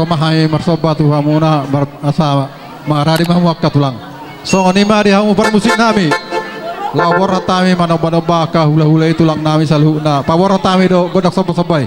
mahai marsoba Tuhan muna asa marari mahuak katulang. So ni mari hamu permusik nami. Labor tami mana baka hula-hula tulang nami salhuna. Pawor tami do godak sopo-sopai.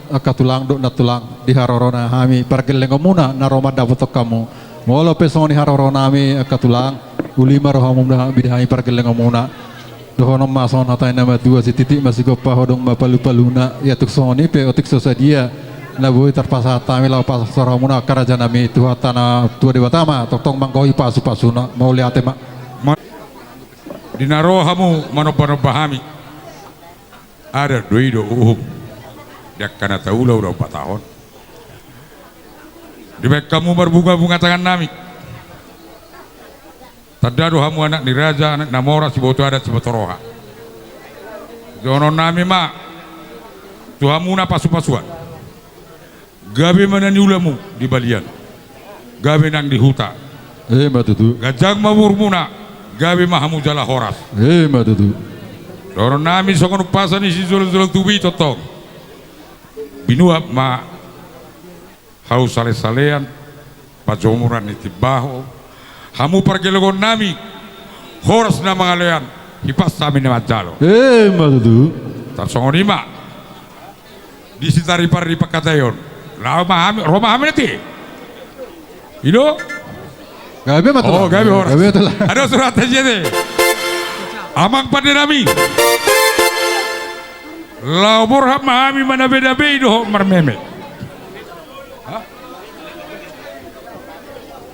Akatulang do na tulang di harorona hami pargeleng muna na roma dapotok kamu molo pesong ni harorona hami akatulang ulima rohamum dah bidhai pargeleng muna dohonom mason hatai nama dua si titik masih gopa hodong mapalu-paluna ya tuk soni pe otik sosadia na bui terpasa tami lau pas soramuna kerajaan nami tuhatana tua dewatama tong mangkoi pasu-pasuna mau lihat mak dinarohamu manoba-noba ada doido dia karena tahu lah udah 4 tahun. Di baik kamu berbunga-bunga tangan nami. Tadado hamu anak ni raja, anak namora si boto ada si botoroha. Jono nami mak, tuhamu na pasu-pasuan. Gabe mana ni ulamu di balian. Gabe nang di huta. Matutu. Gajang mawurmuna. Gabe mahamu jala horas. Matutu. Jono nami sokon pasan isi zul-zul tubi totong. Binuap ma haus sale-salean pajomuran itibaho hamu pargelogon nami horas na mga lean hipas sami na majalo matutu tarsongonima di sitari pari pakatayon roma hami nati ino gabe matutu gabe horas gabe ada surat aja deh amang pada nami labor hami mana beda-beda ho marmeme.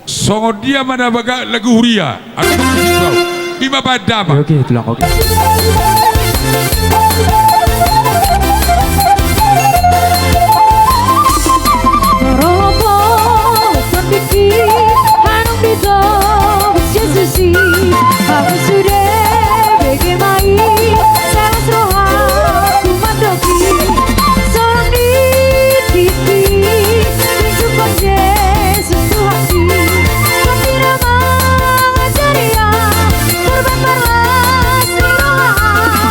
Songo dia mana baga lagu huria. Aku tahu. Bima badama. Oke, tulang oke. Robo tondiki hanung digo Yesusi aku sudah begemai salas roha kumandoki sorong di TV disukon Yesus Tuhaki kopi ramah ngajaria korban balas di roha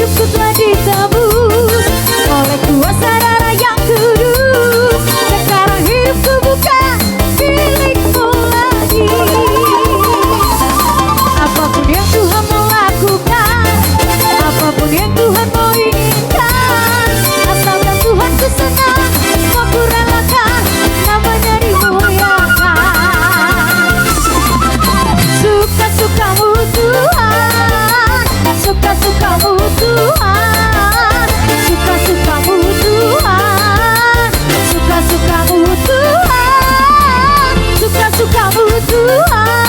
hidupku telah ditebus oleh kuasa darah yang kudus. Sekarang hidupku bukan milikmu lagi. Apapun yang Tuhan mau lakukan, apapun yang Tuhan mau inginkan, asalkan Tuhan ku senang, mau ku relakan, namanya dimuliakan. Suka-sukamu Tuhan, suka-sukamu Tuhan, suka-sukamu Tuhan, suka-sukamu Tuhan, suka-sukamu Tuhan,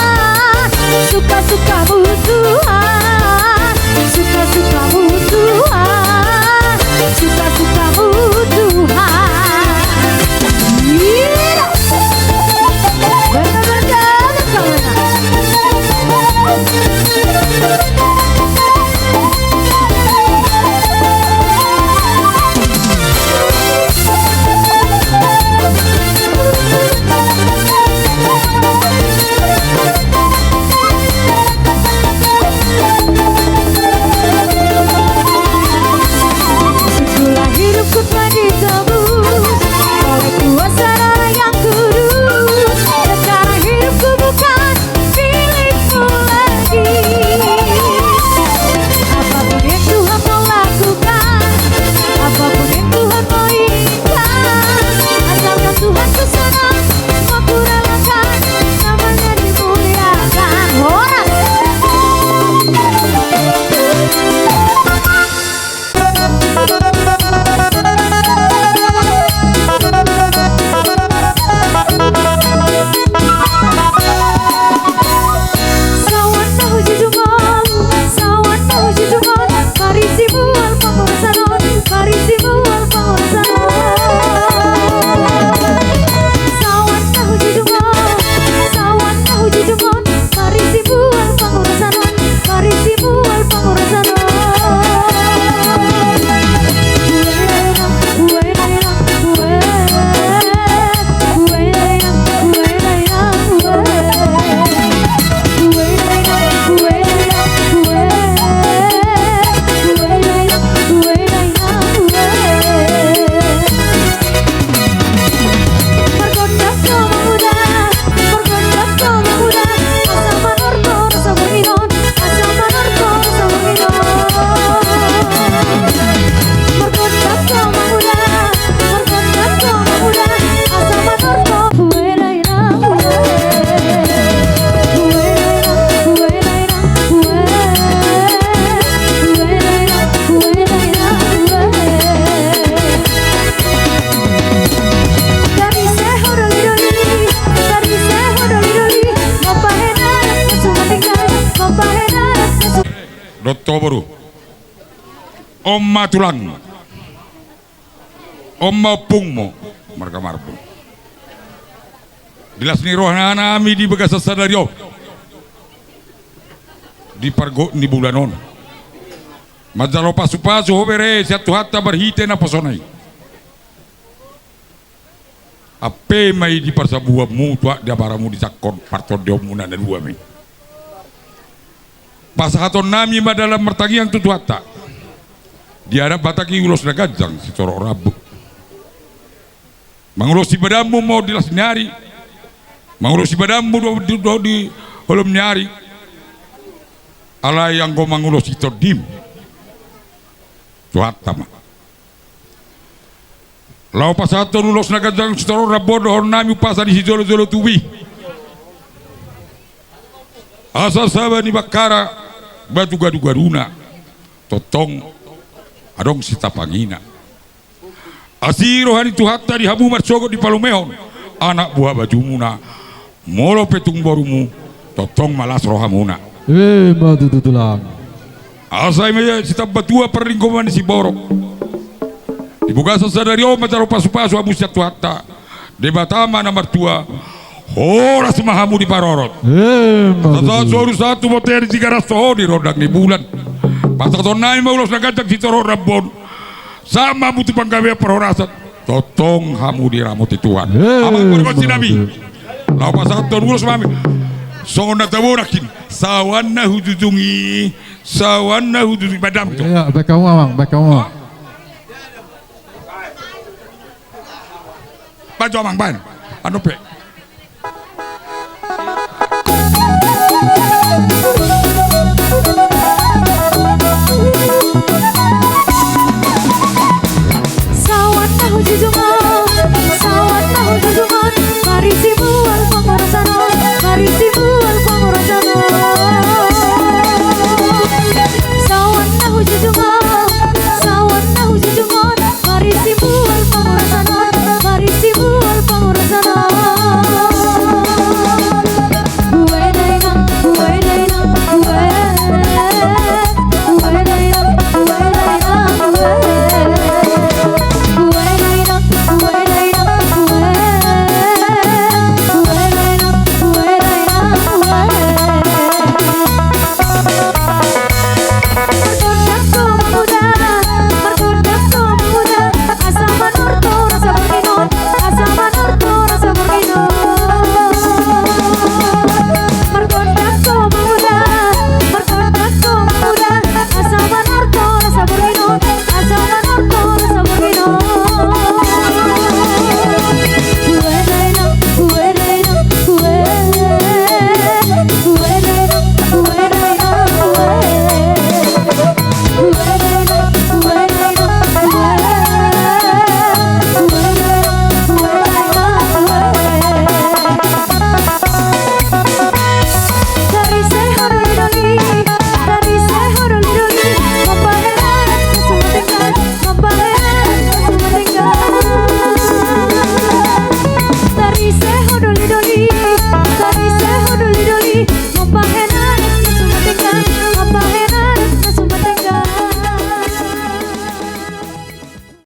suka-sukamu Tuhan, suka-sukamu Tuhan, suka-sukamu Tuhan. Iya. Benar-benar kau menang. Itulah hidupku telah ditebus oleh kuasa darah yang kudus. Sekarang hidupku bukan milikmu lagi. Apapun yang Tuhan mau lakukan, apapun yang Tuhan mau inginkan, asalkan Tuhan ku senang, mau ku relakan, namanya dimuliakan. Horas. Sawana huji dumam, sawana huji dumam, parisimu al pangorasanon, parisimu al pangorasanon. Sawana huji dumam, sawana huji dumam, parisimu al pangorasanon, parisimu al pangorasanon. Dotto baru Omma tulang Omma pungmo mereka marbun dilas ni rohana nami di begas sadario di pargo ni bulanon majalo pasu-pasu hobere satu hatta berhite na posonai ape mai di parsabua mutua dia baramu di cakon parto diomuna na dua mai pasahaton nami madalam mertagiang tutuata diarap bataki ulos na gajang si coro rabu mangulos si badamu mau dilas nyari mangulos si badamu do di holom nyari ala yang go mangulos si todim tuata mah lau pasahaton ulos na gajang si coro rabu dohor nami upasa di si jolo-jolo tuwi asal sabah ni bakara batu gadu-gaduna totong adong sita pangina asiro hani tuhatta di habu marsogo di palumehon anak buah bajumuna molo petung borumu totong malas rohamuna madu tulang. asai meja sita batua perlingkuman si borok dibuka sasadario macaro pasu-pasu abu sita tuhatta debatama nomor tua horas mahamu di parorot tata soru satu motor 300 di rodang di bulan pasaton nai maulos nagajak si toro rabon sama butuh panggawe perhorasan totong hamu di ramut Tuhan amang berkot si nabi lau pasaton ulos mami sona taborakin sawana hujujungi sawana hudu badam to. Iya, baik kamu Mang, baik kamu. Bajo mang ban. Anu pe